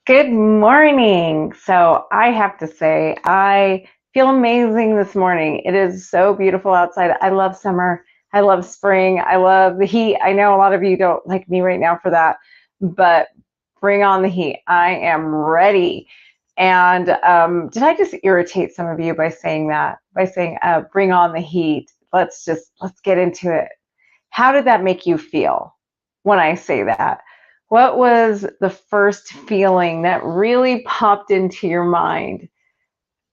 Good morning. So I have to say, I feel amazing this morning. It is so beautiful outside. I love summer. I love spring. I love the heat. I know a lot of you don't like me right now for that, but bring on the heat. I am ready. And did I just irritate some of you by saying that? By saying, bring on the heat. Let's get into it. How did that make you feel when I say that? What was the first feeling that really popped into your mind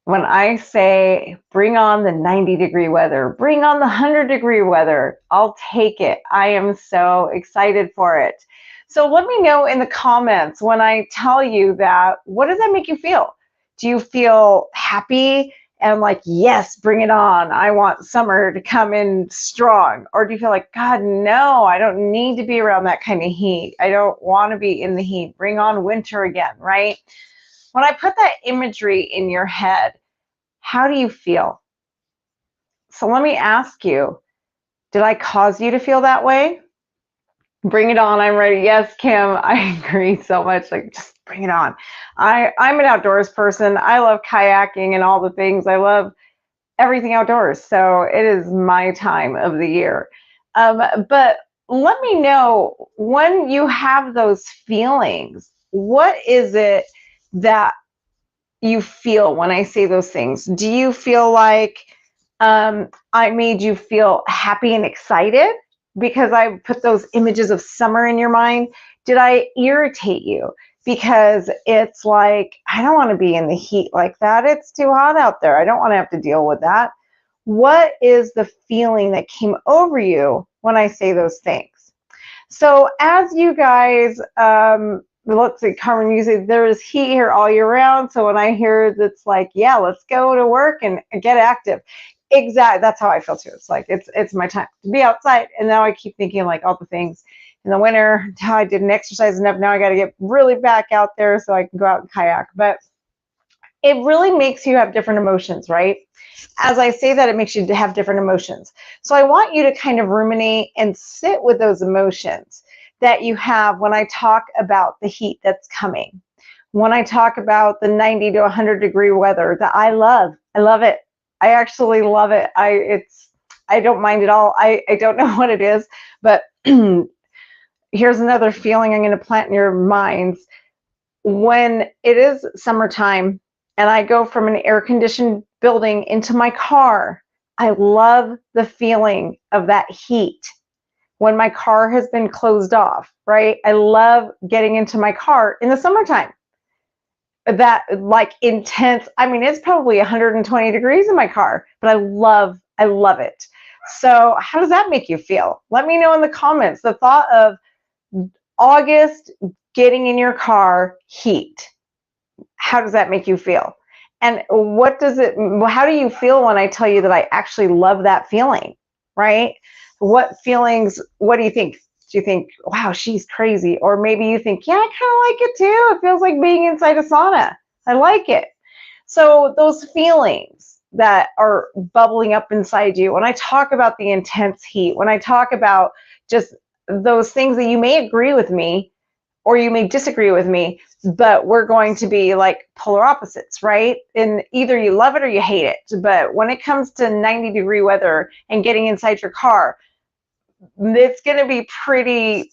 when I say, bring on the 90-degree weather, bring on the 100-degree weather? I'll take it. I am so excited for it. So let me know in the comments when I tell you that, what does that make you feel? Do you feel happy and like, yes, bring it on? I want summer to come in strong. Or do you feel like, God, no, I don't need to be around that kind of heat. I don't want to be in the heat. Bring on winter again, right? When I put that imagery in your head, how do you feel? So let me ask you, did I cause you to feel that way? Bring it on. I'm ready. Yes, Kim, I agree so much. Like, just bring it on. I'm an outdoors person. I love kayaking and all the things. I love everything outdoors. So it is my time of the year. But let me know when you have those feelings, what is it that you feel when I say those things? Do you feel like I made you feel happy and excited because I put those images of summer in your mind? Did I irritate you because it's like, I don't want to be in the heat like that. It's too hot out there. I don't want to have to deal with that. What is the feeling that came over you when I say those things? So as you guys, let's see, Carmen, you say there is heat here all year round. So when I hear that's like, yeah, let's go to work and get active. Exactly. That's how I feel too. It's like, it's my time to be outside. And now I keep thinking like all the things in the winter, how I didn't exercise enough. Now I got to get really back out there so I can go out and kayak. But it really makes you have different emotions, right? As I say that, it makes you have different emotions. So I want you to kind of ruminate and sit with those emotions that you have when I talk about the heat that's coming. When I talk about the 90 to 100-degree weather that I love it. I actually love it. I don't mind at all. I don't know what it is, but here's another feeling I'm going to plant in your minds. When it is summertime and I go from an air-conditioned building into my car, I love the feeling of that heat when my car has been closed off, right? I love getting into my car in the summertime. That like intense, I mean, it's probably 120 degrees in my car, but I love it. So how does that make you feel? Let me know in the comments. The thought of August, getting in your car, heat. How does that make you feel? And how do you feel when I tell you that I actually love that feeling, right? What feelings, what do you think? Do you think, wow, she's crazy? Or maybe you think, yeah, I kind of like it too. It feels like being inside a sauna. I like it. So those feelings that are bubbling up inside you, when I talk about the intense heat, when I talk about just those things that you may agree with me or you may disagree with me, but we're going to be like polar opposites, right? And either you love it or you hate it. But when it comes to 90-degree weather and getting inside your car, it's going to be pretty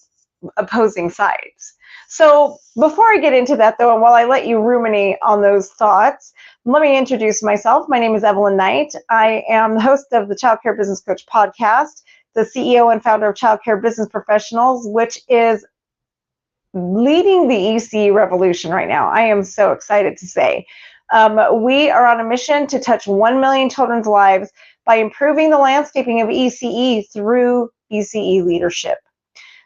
opposing sides. So before I get into that though, and while I let you ruminate on those thoughts, let me introduce myself. My name is Evelyn Knight. I am the host of the Childcare Business Coach podcast, the CEO and founder of Childcare Business Professionals, which is leading the ECE revolution right now. I am so excited to say. We are on a mission to touch 1 million children's lives by improving the landscaping of ECE through ECE leadership.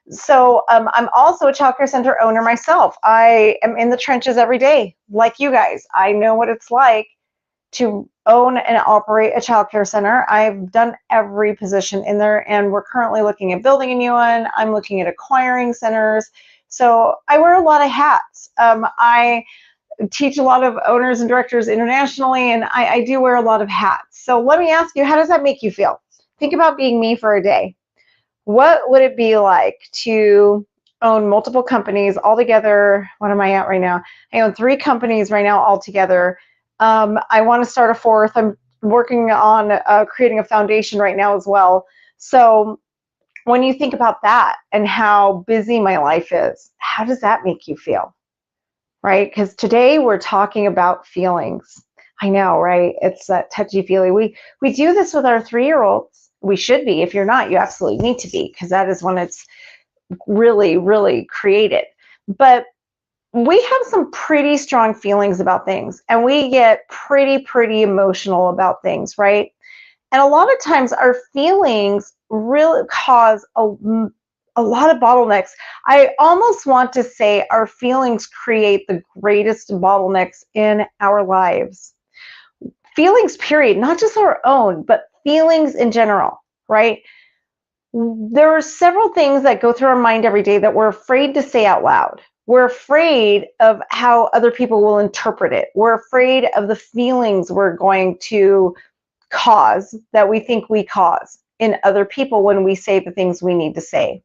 So I'm also a childcare center owner myself. I am in the trenches every day, like you guys. I know what it's like to own and operate a childcare center. I've done every position in there, and we're currently looking at building a new one. I'm looking at acquiring centers. So I wear a lot of hats. I teach a lot of owners and directors internationally, and I do wear a lot of hats. So let me ask you, how does that make you feel? Think about being me for a day. What would it be like to own multiple companies altogether. What am I at right now? I own 3 companies right now altogether. I want to start a 4th. I'm working on creating a foundation right now as well. So when you think about that and how busy my life is, how does that make you feel? Right? Because today we're talking about feelings. I know, right? It's that touchy-feely. We do this with our 3-year-olds. We should be. If you're not, you absolutely need to be, because that is when it's really, really created. But we have some pretty strong feelings about things, and we get pretty emotional about things, right? And a lot of times our feelings really cause a lot of bottlenecks. I almost want to say our feelings create the greatest bottlenecks in our lives. Feelings, period, not just our own, but feelings in general, right? There are several things that go through our mind every day that we're afraid to say out loud. We're afraid of how other people will interpret it. We're afraid of the feelings we're going to cause, that we think we cause in other people when we say the things we need to say.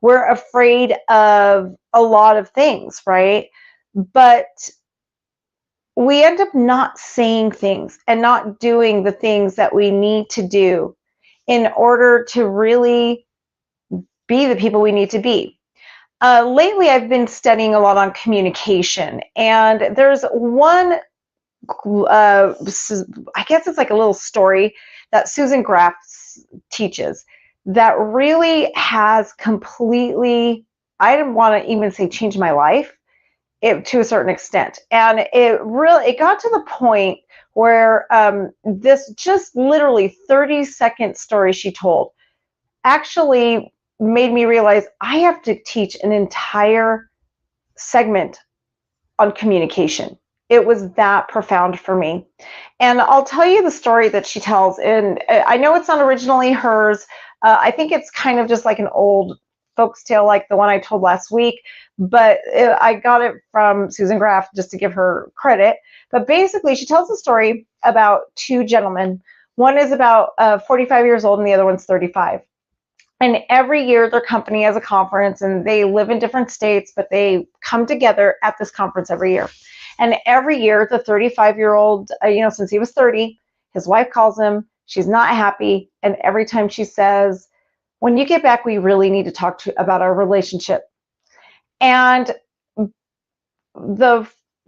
We're afraid of a lot of things, right? But we end up not saying things and not doing the things that we need to do in order to really be the people we need to be. Lately, I've been studying a lot on communication, and there's one, I guess it's like a little story that Susan Graf teaches that really has completely, I didn't want to even say change my life, to a certain extent. And it got to the point where this just literally 30-second story she told actually made me realize I have to teach an entire segment on communication. It was that profound for me. And I'll tell you the story that she tells. And I know it's not originally hers. I think it's kind of just like an old folks tale like the one I told last week, but I got it from Susan Graf just to give her credit. But basically, she tells a story about 2 gentlemen. One is about 45 years old and the other one's 35. And every year their company has a conference, and they live in different states, but they come together at this conference every year. And every year the 35-year-old, since he was 30, his wife calls him, she's not happy. And every time she says, when you get back, we really need to talk about our relationship. And the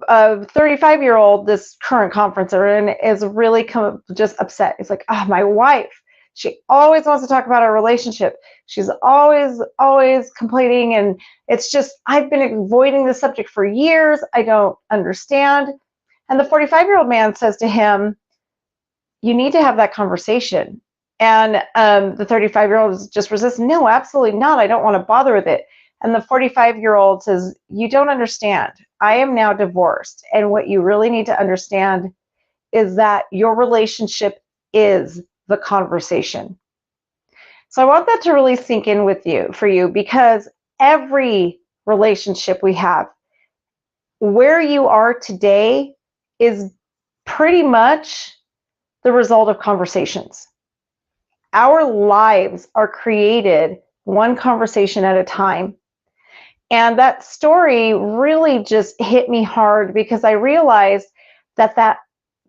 35-year-old, this current conference they're in, is really just upset. It's like, oh, my wife, she always wants to talk about our relationship. She's always complaining, and it's just, I've been avoiding this subject for years. I don't understand. And the 45-year-old man says to him, you need to have that conversation. And the 35-year-old just resists. No, absolutely not. I don't want to bother with it. And the 45-year-old says, you don't understand. I am now divorced. And what you really need to understand is that your relationship is the conversation. So I want that to really sink in for you, because every relationship we have, where you are today, is pretty much the result of conversations. Our lives are created one conversation at a time. And that story really just hit me hard, because I realized that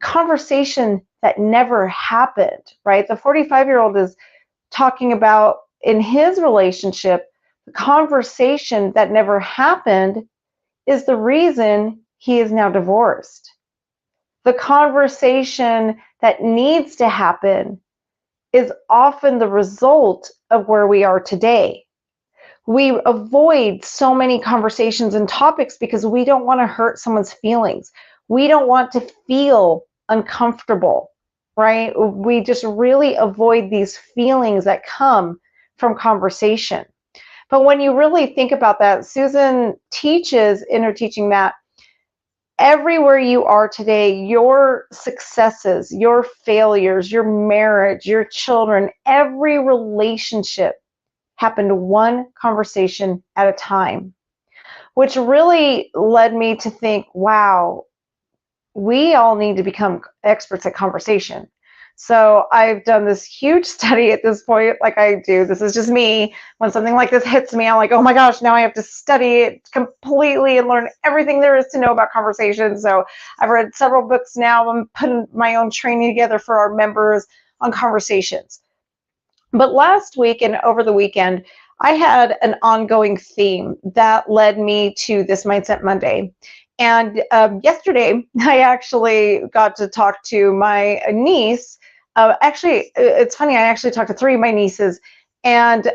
conversation that never happened, right? The 45-year-old is talking about, in his relationship, the conversation that never happened is the reason he is now divorced. The conversation that needs to happen is often the result of where we are today. We avoid so many conversations and topics because we don't want to hurt someone's feelings. We don't want to feel uncomfortable, right? We just really avoid these feelings that come from conversation. But when you really think about that, Susan teaches in her teaching that everywhere you are today, your successes, your failures, your marriage, your children, every relationship happened one conversation at a time, which really led me to think, wow, we all need to become experts at conversation. So I've done this huge study at this point, like I do. This is just me. When something like this hits me, I'm like, oh my gosh, now I have to study it completely and learn everything there is to know about conversation. So I've read several books now. I'm putting my own training together for our members on conversations. But last week and over the weekend, I had an ongoing theme that led me to this Mindset Monday. And yesterday, I actually got to talk to my niece. Actually, it's funny, I actually talked to three of my nieces, and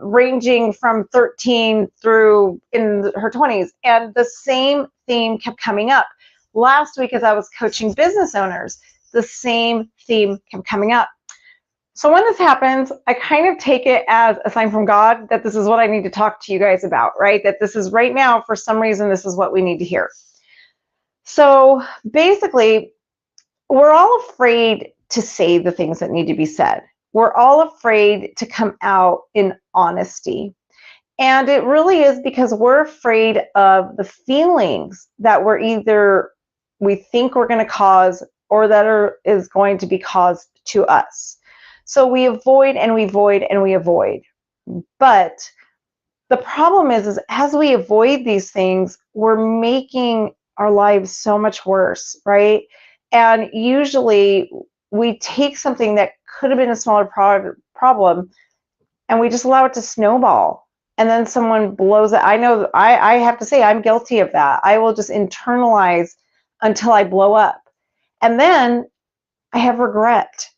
ranging from 13 through in her 20s. And the same theme kept coming up. Last week, as I was coaching business owners, the same theme kept coming up. So when this happens, I kind of take it as a sign from God that this is what I need to talk to you guys about, right? That this is right now, for some reason, this is what we need to hear. So basically, we're all afraid to say the things that need to be said. We're all afraid to come out in honesty. And it really is because we're afraid of the feelings that we think we're going to cause, or that is going to be caused to us. So we avoid and we avoid and we avoid. But the problem is as we avoid these things, we're making our lives so much worse, right? And usually we take something that could have been a smaller problem and we just allow it to snowball. And then someone blows it. I know I have to say I'm guilty of that. I will just internalize until I blow up. And then I have regret,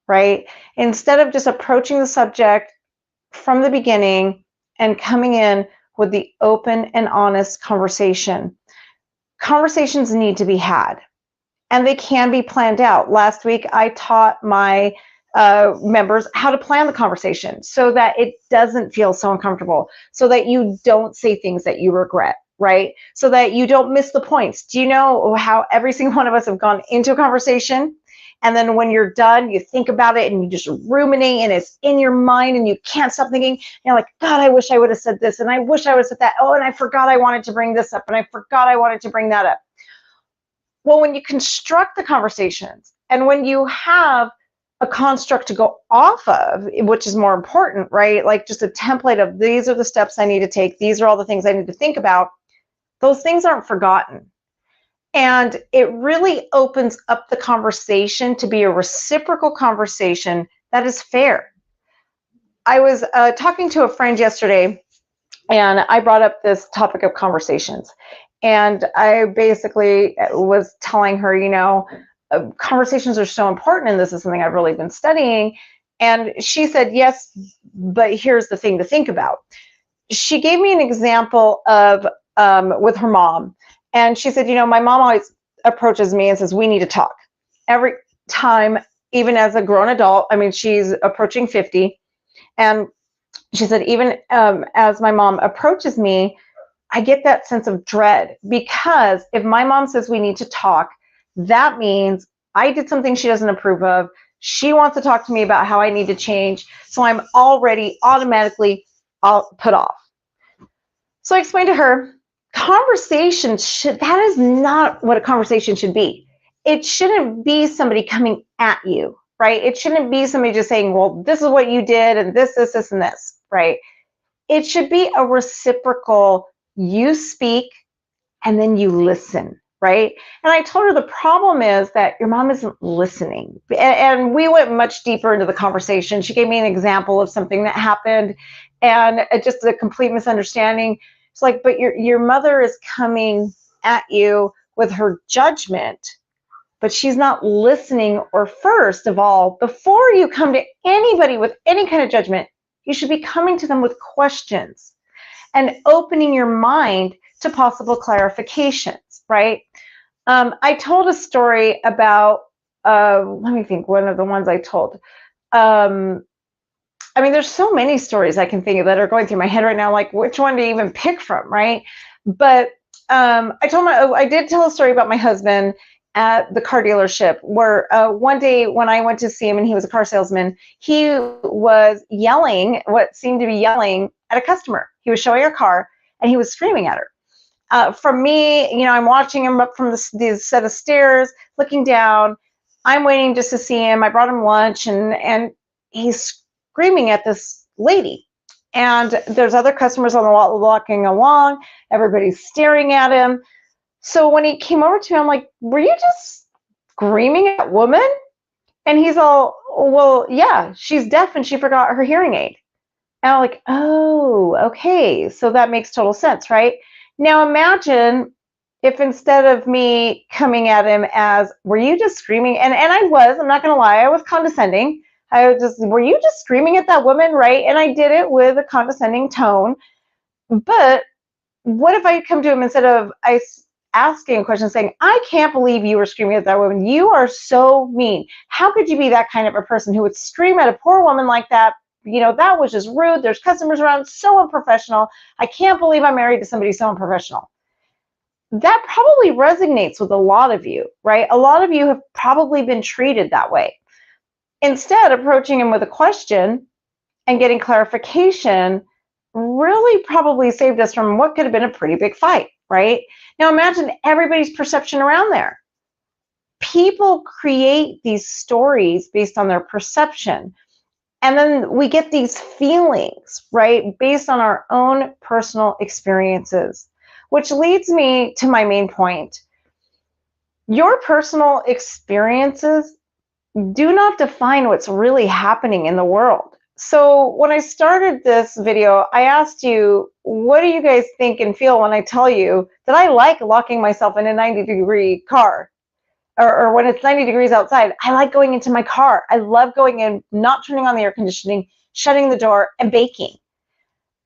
right? Instead of just approaching the subject from the beginning and coming in with the open and honest conversation. Conversations need to be had, and they can be planned out. Last week, I taught my members how to plan the conversation so that it doesn't feel so uncomfortable, so that you don't say things that you regret, right? So that you don't miss the points. Do you know how every single one of us have gone into a conversation, and then when you're done, you think about it and you just ruminate and it's in your mind and you can't stop thinking. And you're like, God, I wish I would have said this, and I wish I would have said that. Oh, and I forgot I wanted to bring this up, and I forgot I wanted to bring that up. Well, when you construct the conversations and when you have a construct to go off of, which is more important, right? Like just a template of these are the steps I need to take. These are all the things I need to think about. Those things aren't forgotten. And it really opens up the conversation to be a reciprocal conversation that is fair. I was talking to a friend yesterday, and I brought up this topic of conversations. And I basically was telling her, conversations are so important, and this is something I've really been studying. And she said, yes, but here's the thing to think about. She gave me an example of with her mom. And she said, my mom always approaches me and says, we need to talk. Every time, even as a grown adult, she's approaching 50. And she said, even as my mom approaches me, I get that sense of dread, because if my mom says we need to talk, that means I did something she doesn't approve of. She wants to talk to me about how I need to change. So I'm already automatically put off. So I explained to her, that is not what a conversation should be. It shouldn't be somebody coming at you, right? It shouldn't be somebody just saying, well, this is what you did, and this, and this, right? It should be a reciprocal, you speak, and then you listen, right? And I told her the problem is that your mom isn't listening. And we went much deeper into the conversation. She gave me an example of something that happened, and just a complete misunderstanding. It's like, but your mother is coming at you with her judgment, but she's not listening. Or first of all, before you come to anybody with any kind of judgment, you should be coming to them with questions and opening your mind to possible clarifications, right? I told a story about, let me think, one of the ones I told. There's so many stories I can think of that are going through my head right now, like which one to even pick from, right? But I did tell a story about my husband at the car dealership, where one day when I went to see him and he was a car salesman, he was yelling, what seemed to be yelling at a customer. He was showing her car and he was screaming at her. For me, I'm watching him up from the set of stairs, looking down. I'm waiting just to see him. I brought him lunch, and he's screaming at this lady. And there's other customers on the lot walking along. Everybody's staring at him. So when he came over to me, I'm like, were you just screaming at that woman? And he's all, well, yeah, she's deaf and she forgot her hearing aid. And I'm like, oh, okay. So that makes total sense, right? Now imagine if instead of me coming at him as, were you just screaming? And I'm not going to lie, I was condescending. I was just, were you just screaming at that woman, right? And I did it with a condescending tone. But what if I come to him instead of asking a question saying, I can't believe you were screaming at that woman. You are so mean. How could you be that kind of a person who would scream at a poor woman like that? You know, that was just rude. There's customers around, so unprofessional. I can't believe I'm married to somebody so unprofessional. That probably resonates with a lot of you, right? A lot of you have probably been treated that way. Instead, approaching him with a question and getting clarification really probably saved us from what could have been a pretty big fight, right? Now imagine everybody's perception around there. People create these stories based on their perception. And then we get these feelings, right, based on our own personal experiences, which leads me to my main point. Your personal experiences do not define what's really happening in the world. So when I started this video, I asked you, what do you guys think and feel when I tell you that I like locking myself in a 90-degree car? Or when it's 90 degrees outside, I like going into my car. I love going in, not turning on the air conditioning, shutting the door, and baking.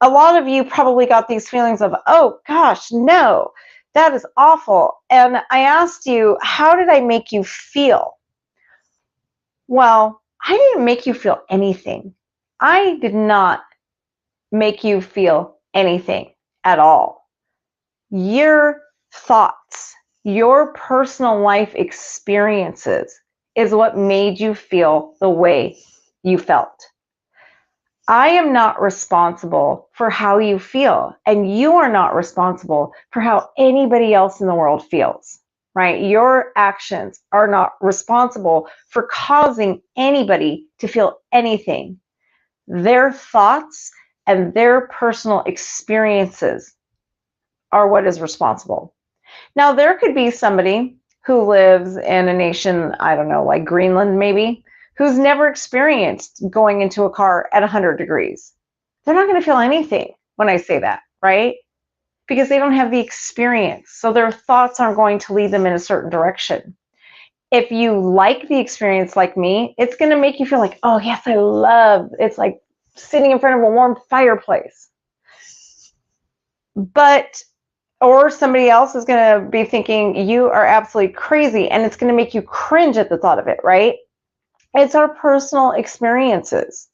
A lot of you probably got these feelings of, oh gosh, no, that is awful. And I asked you, how did I make you feel? Well, I didn't make you feel anything. I did not make you feel anything at all. Your thoughts, your personal life experiences is what made you feel the way you felt. I am not responsible for how you feel, and you are not responsible for how anybody else in the world feels, right? Your actions are not responsible for causing anybody to feel anything. Their thoughts and their personal experiences are what is responsible. Now, there could be somebody who lives in a nation, I don't know, like Greenland maybe, who's never experienced going into a car at 100 degrees. They're not going to feel anything when I say that, right? Because they don't have the experience. So their thoughts aren't going to lead them in a certain direction. If you like the experience like me, it's going to make you feel like, oh, yes, I love, it's like sitting in front of a warm fireplace. But or somebody else is going to be thinking you are absolutely crazy, and it's going to make you cringe at the thought of it, right? It's our personal experiences.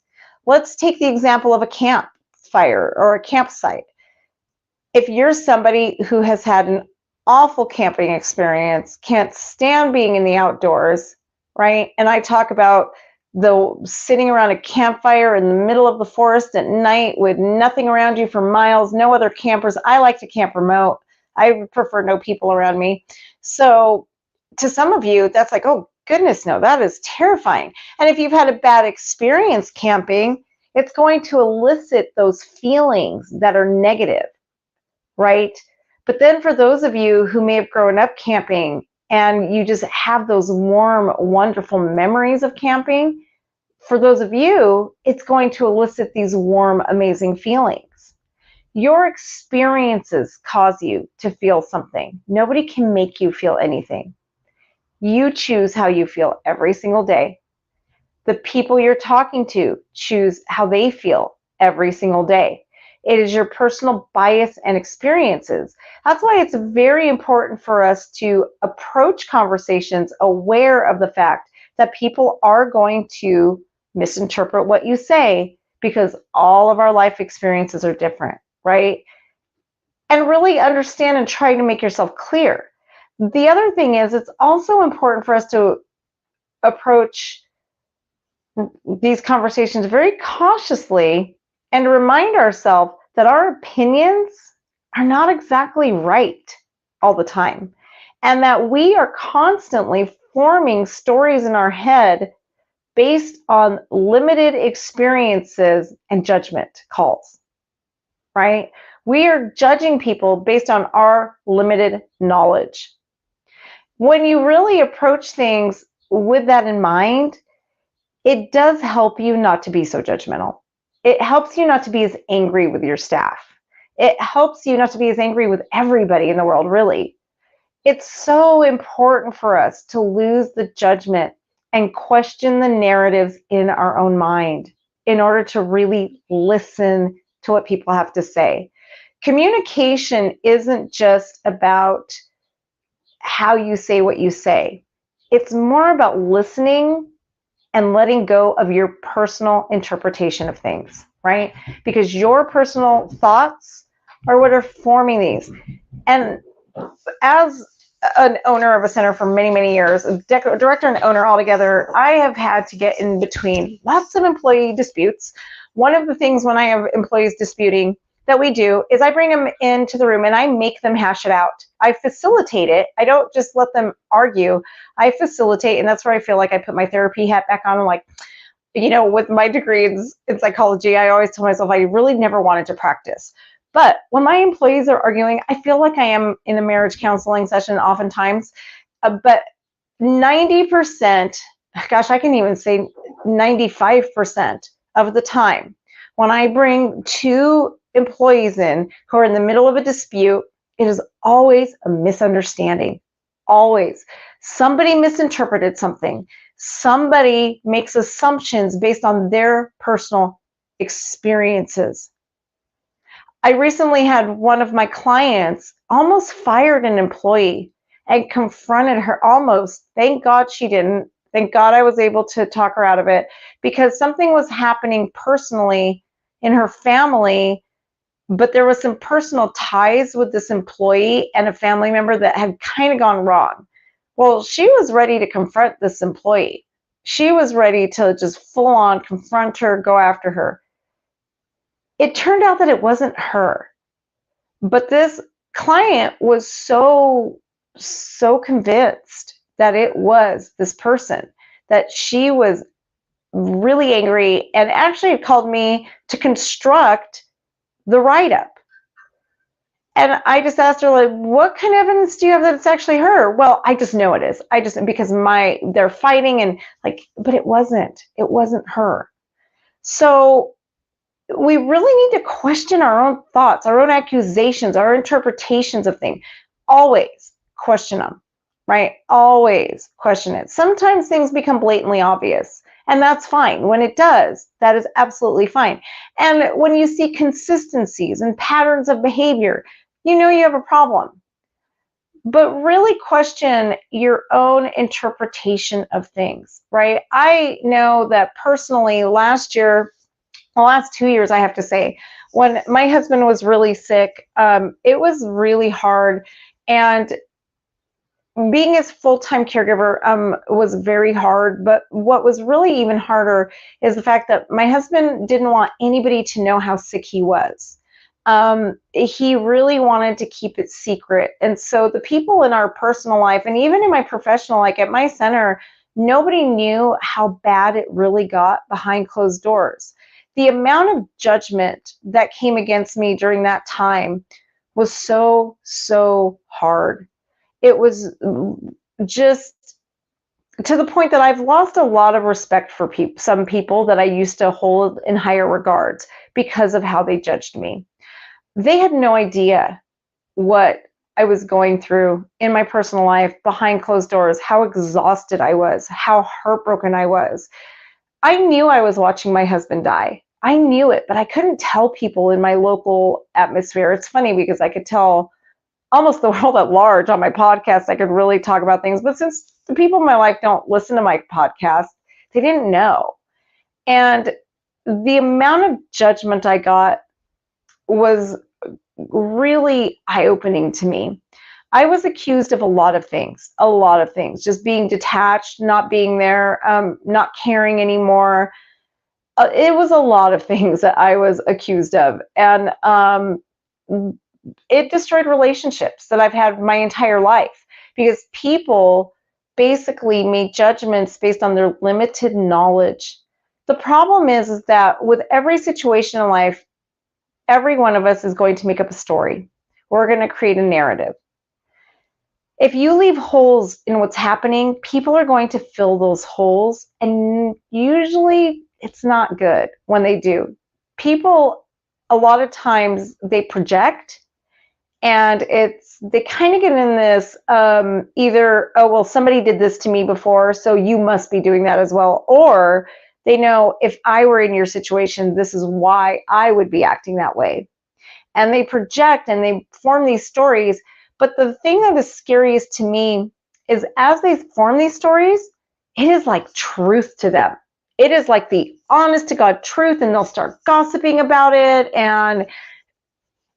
Let's take the example of a campfire or a campsite. If you're somebody who has had an awful camping experience, can't stand being in the outdoors, right? And I talk about the sitting around a campfire in the middle of the forest at night with nothing around you for miles, no other campers. I like to camp remote. I prefer no people around me. So to some of you, that's like, oh goodness, no, that is terrifying. And if you've had a bad experience camping, it's going to elicit those feelings that are negative, right? But then for those of you who may have grown up camping and you just have those warm, wonderful memories of camping, for those of you, it's going to elicit these warm, amazing feelings. Your experiences cause you to feel something. Nobody can make you feel anything. You choose how you feel every single day. The people you're talking to choose how they feel every single day. It is your personal bias and experiences. That's why it's very important for us to approach conversations aware of the fact that people are going to misinterpret what you say because all of our life experiences are different, right? And really understand and try to make yourself clear. The other thing is, it's also important for us to approach these conversations very cautiously and remind ourselves that our opinions are not exactly right all the time, and that we are constantly forming stories in our head based on limited experiences and judgment calls, right? We are judging people based on our limited knowledge. When you really approach things with that in mind, it does help you not to be so judgmental. It helps you not to be as angry with your staff. It helps you not to be as angry with everybody in the world, really. It's so important for us to lose the judgment and question the narratives in our own mind in order to really listen to what people have to say. Communication isn't just about how you say what you say. It's more about listening and letting go of your personal interpretation of things, right? Because your personal thoughts are what are forming these. And as an owner of a center for many, many years, a director and owner altogether, I have had to get in between lots of employee disputes. One of the things when I have employees disputing that we do is I bring them into the room and I make them hash it out. I facilitate it. I don't just let them argue. I facilitate, and that's where I feel like I put my therapy hat back on. I'm like, with my degrees in psychology, I always tell myself I really never wanted to practice. But when my employees are arguing, I feel like I am in a marriage counseling session oftentimes. But 90%, gosh, I can even say 95% of the time, when I bring two employees in who are in the middle of a dispute, it is always a misunderstanding. Always. Somebody misinterpreted something. Somebody makes assumptions based on their personal experiences. I recently had one of my clients almost fired an employee and confronted her almost. Thank God she didn't. Thank God I was able to talk her out of it, because something was happening personally in her family, but there was some personal ties with this employee and a family member that had kind of gone wrong. Well, she was ready to confront this employee. She was ready to just full on confront her, go after her. It turned out that it wasn't her, but this client was so convinced that it was this person, that she was really angry and actually called me to construct the write-up. And I just asked her, like, what kind of evidence do you have that it's actually her? Well, I just know it is. Because they're fighting and but it wasn't her. So we really need to question our own thoughts, our own accusations, our interpretations of things. Always question them, right? Always question it. Sometimes things become blatantly obvious, and that's fine. When it does, that is absolutely fine. And when you see consistencies and patterns of behavior, you know you have a problem. But really question your own interpretation of things, right? I know that personally last 2 years, I have to say, when my husband was really sick, it was really hard. And being his full-time caregiver was very hard. But what was really even harder is the fact that my husband didn't want anybody to know how sick he was. He really wanted to keep it secret. And so the people in our personal life, and even in my professional, like at my center, nobody knew how bad it really got behind closed doors. The amount of judgment that came against me during that time was so hard. It was just to the point that I've lost a lot of respect for some people that I used to hold in higher regards because of how they judged me. They had no idea what I was going through in my personal life behind closed doors, how exhausted I was, how heartbroken I was. I knew I was watching my husband die. I knew it, but I couldn't tell people in my local atmosphere. It's funny because I could tell almost the world at large on my podcast. I could really talk about things, but since the people in my life don't listen to my podcast, they didn't know. And the amount of judgment I got was really eye-opening to me. I was accused of a lot of things, just being detached, not being there, not caring anymore. It was a lot of things that I was accused of, and it destroyed relationships that I've had my entire life, because people basically made judgments based on their limited knowledge. The problem is that with every situation in life, every one of us is going to make up a story. We're going to create a narrative. If you leave holes in what's happening, people are going to fill those holes, and usually it's not good when they do. People, a lot of times, they project, and they kind of get in this either, oh, well, somebody did this to me before, so you must be doing that as well, or they know, if I were in your situation, this is why I would be acting that way. And they project and they form these stories. But the thing that is scariest to me is, as they form these stories, it is like truth to them. It is like the honest to God truth, and they'll start gossiping about it. And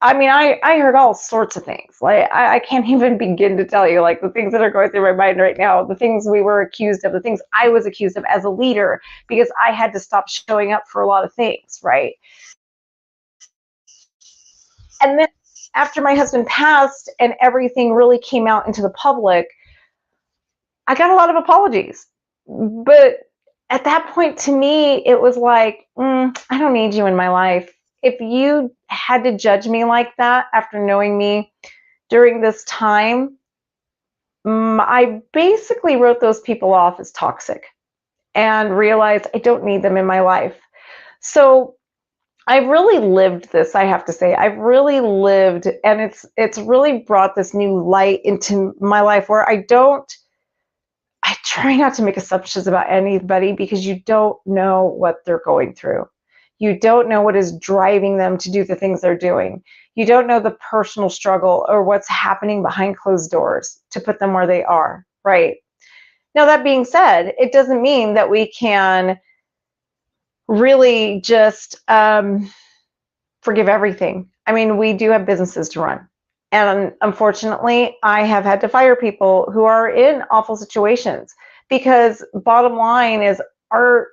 I mean, I heard all sorts of things. Like, I can't even begin to tell you, like, the things that are going through my mind right now, the things we were accused of, the things I was accused of as a leader, because I had to stop showing up for a lot of things, right? And then after my husband passed and everything really came out into the public, I got a lot of apologies. But at that point, to me, it was like, I don't need you in my life. If you had to judge me like that after knowing me during this time, I basically wrote those people off as toxic and realized I don't need them in my life. So I've really lived this, I have to say. I've really lived, and it's really brought this new light into my life where I try not to make assumptions about anybody, because you don't know what they're going through. You don't know what is driving them to do the things they're doing. You don't know the personal struggle or what's happening behind closed doors to put them where they are, right? Now, that being said, it doesn't mean that we can really just forgive everything. I mean, we do have businesses to run. And unfortunately, I have had to fire people who are in awful situations, because bottom line is, our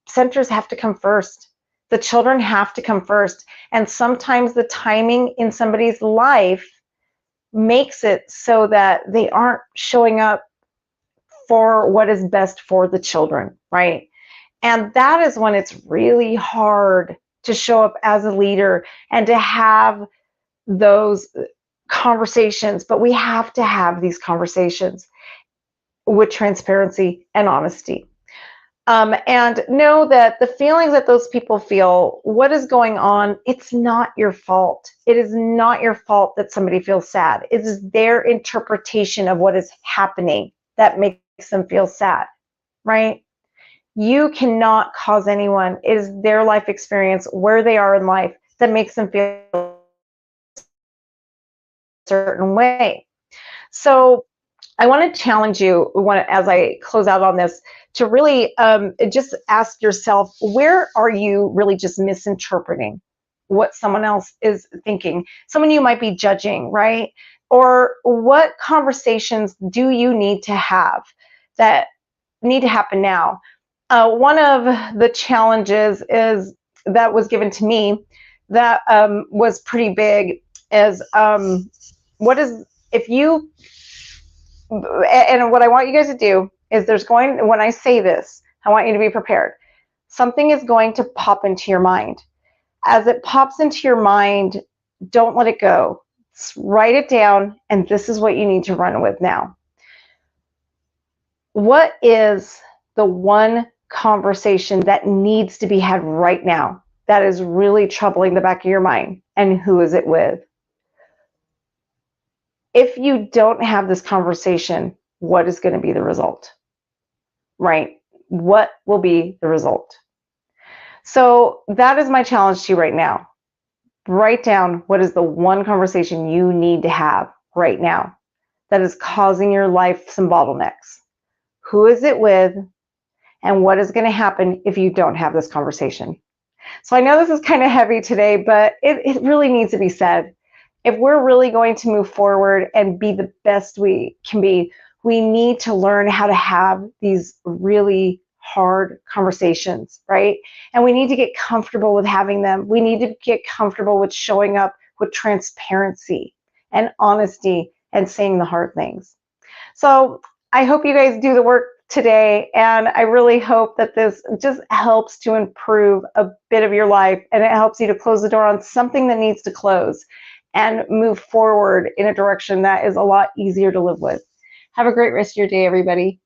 centers have to come first. The children have to come first. And sometimes the timing in somebody's life makes it so that they aren't showing up for what is best for the children, right? And that is when it's really hard to show up as a leader and to have those conversations. But we have to have these conversations with transparency and honesty. And know that the feelings that those people feel, what is going on, it's not your fault. It is not your fault that somebody feels sad. It is their interpretation of what is happening that makes them feel sad, right? You cannot cause anyone. It is their life experience, where they are in life, that makes them feel a certain way. So I want to challenge you, as I close out on this, to really just ask yourself, where are you really just misinterpreting what someone else is thinking? Someone you might be judging, right? Or what conversations do you need to have that need to happen now? One of the challenges that was given to me that was pretty big is, if you, and what I want you guys to do is, when I say this, I want you to be prepared. Something is going to pop into your mind. As it pops into your mind, don't let it go. Write it down, and this is what you need to run with now. What is the one conversation that needs to be had right now that is really troubling the back of your mind, and who is it with? If you don't have this conversation, what is going to be the result? Right? What will be the result? So that is my challenge to you right now. Write down, what is the one conversation you need to have right now that is causing your life some bottlenecks? Who is it with? And what is going to happen if you don't have this conversation? So I know this is kind of heavy today, but it really needs to be said. If we're really going to move forward and be the best we can be, we need to learn how to have these really hard conversations, right? And we need to get comfortable with having them. We need to get comfortable with showing up with transparency and honesty and saying the hard things. So I hope you guys do the work today, and I really hope that this just helps to improve a bit of your life, and it helps you to close the door on something that needs to close and move forward in a direction that is a lot easier to live with. Have a great rest of your day, everybody.